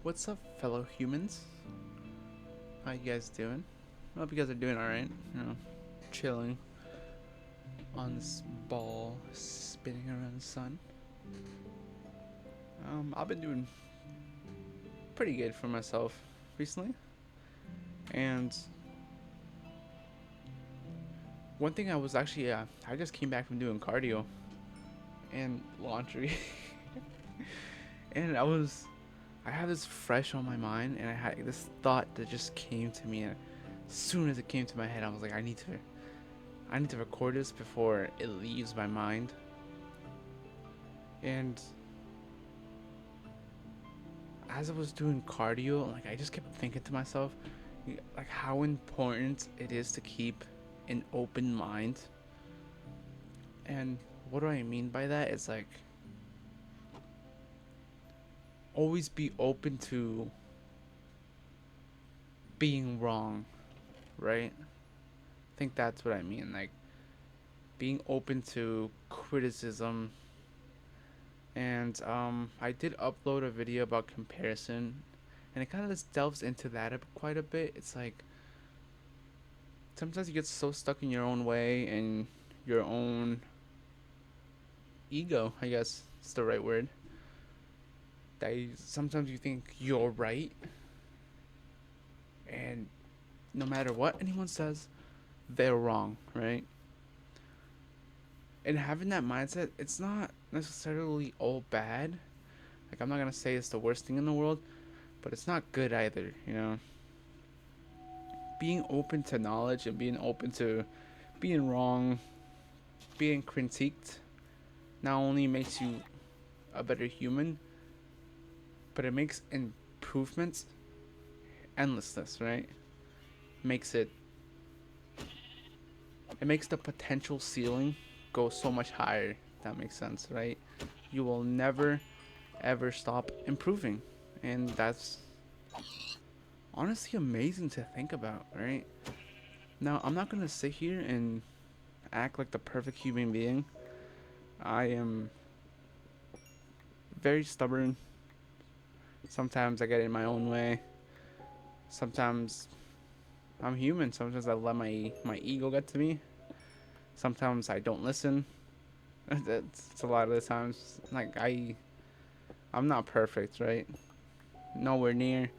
What's up, fellow humans? How you guys doing? I hope you guys are doing alright. Chilling on this ball spinning around the sun. I've been doing pretty good for myself recently. And one thing I just came back from doing cardio and laundry. and I had this fresh on my mind, and I had this thought that just came to me. And as soon as it came to my head, I was like, I need to record this before it leaves my mind. And as I was doing cardio, like I just kept thinking to myself, like how important it is to keep an open mind. And what do I mean by that? It's like always be open to being wrong, right? I think that's what I mean. Like being open to criticism. And I did upload a video about comparison, and it kind of just delves into that quite a bit. It's like sometimes you get so stuck in your own way and your own ego, I guess it's the right word, that sometimes you think you're right, and no matter what anyone says, they're wrong, right? And having that mindset, it's not necessarily all bad. Like, I'm not gonna say it's the worst thing in the world, but it's not good either. Being open to knowledge and being open to being wrong, being critiqued, not only makes you a better human, but it makes improvements endlessness, right? Makes it it makes the potential ceiling go so much higher. If that makes sense, right? You will never ever stop improving, and that's honestly amazing to think about, right? Now, I'm not gonna sit here and act like the perfect human being. I am very stubborn. Sometimes I get in my own way. Sometimes I'm human. Sometimes I let my ego get to me. Sometimes I don't listen. That's a lot of the times. Like I'm not perfect, right? Nowhere near.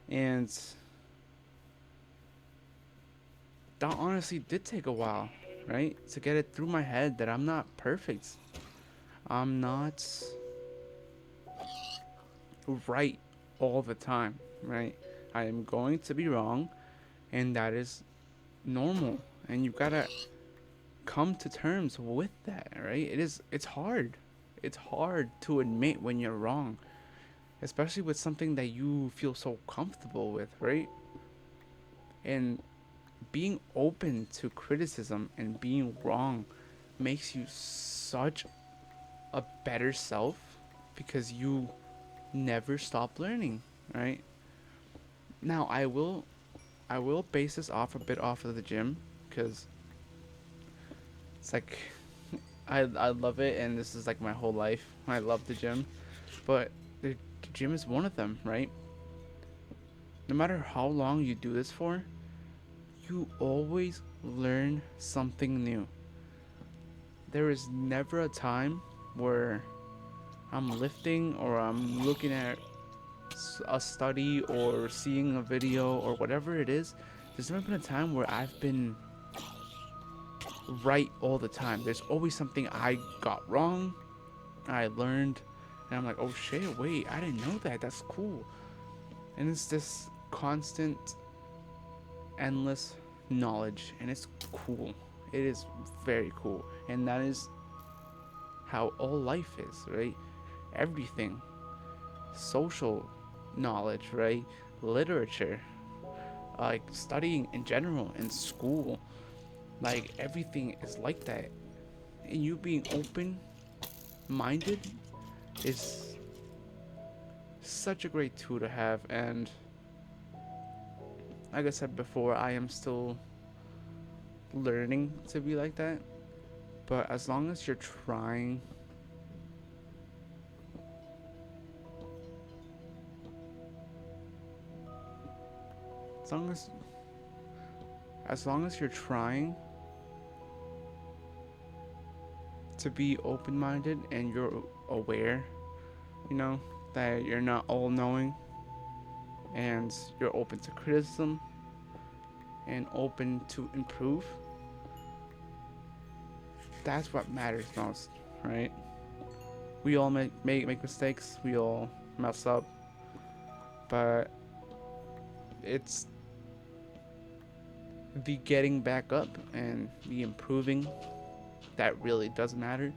And that honestly did take a while, right? To get it through my head that I'm not perfect. I'm not right all the time, right? I am going to be wrong, and that is normal. And you've got to come to terms with that, right? It's hard. It's hard to admit when you're wrong, especially with something that you feel so comfortable with, right? And being open to criticism and being wrong makes you such a better self because you never stop learning, right? Now, I will base this off a bit off of the gym because it's like I love it, and this is like my whole life. I love the gym, but the gym is one of them, right? No matter how long you do this for, you always learn something new. There is never a time where I'm lifting or I'm looking at a study or seeing a video or whatever it is. There's never been a time where I've been right all the time. There's always something I got wrong, I learned, and I'm like, oh shit, wait, I didn't know that. That's cool. And it's this constant, endless knowledge, and it's cool. It is very cool. And that is how all life is, right? Everything. Social knowledge, right? Literature, like studying in general in school, like everything is like that. And you being open minded is such a great tool to have. And like I said before, I am still learning to be like that. But as long as you're trying, as long as you're trying to be open-minded and you're aware, you know, that you're not all-knowing, and you're open to criticism and open to improve, that's what matters most, right? We all make mistakes, we all mess up, but it's the getting back up and the improving that really does matter.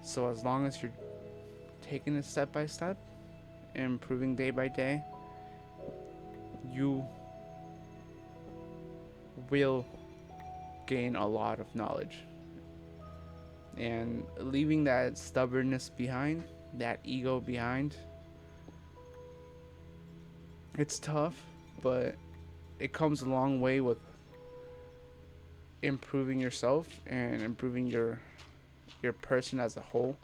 So as long as you're taking it step by step and improving day by day, you will gain a lot of knowledge. And leaving that stubbornness behind, that ego behind, it's tough, but it comes a long way with improving yourself and improving your person as a whole,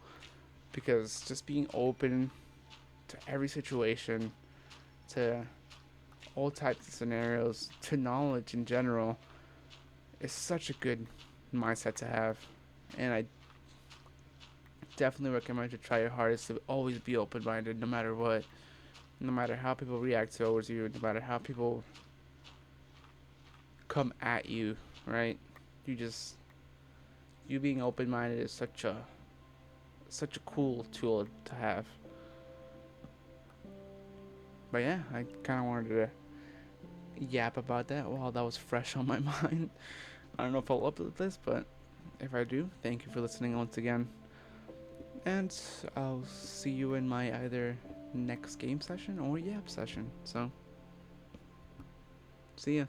because just being open to every situation, to all types of scenarios, to knowledge in general, is such a good mindset to have. And I definitely recommend to try your hardest to always be open minded no matter what. No matter how people react towards you, no matter how people come at you, right? You just you being open minded is such a cool tool to have. But yeah, I kinda wanted to yap about that while that was fresh on my mind. I don't know if I'll upload this, but if I do, thank you for listening once again. And I'll see you in my either next game session or yap session. So, see ya.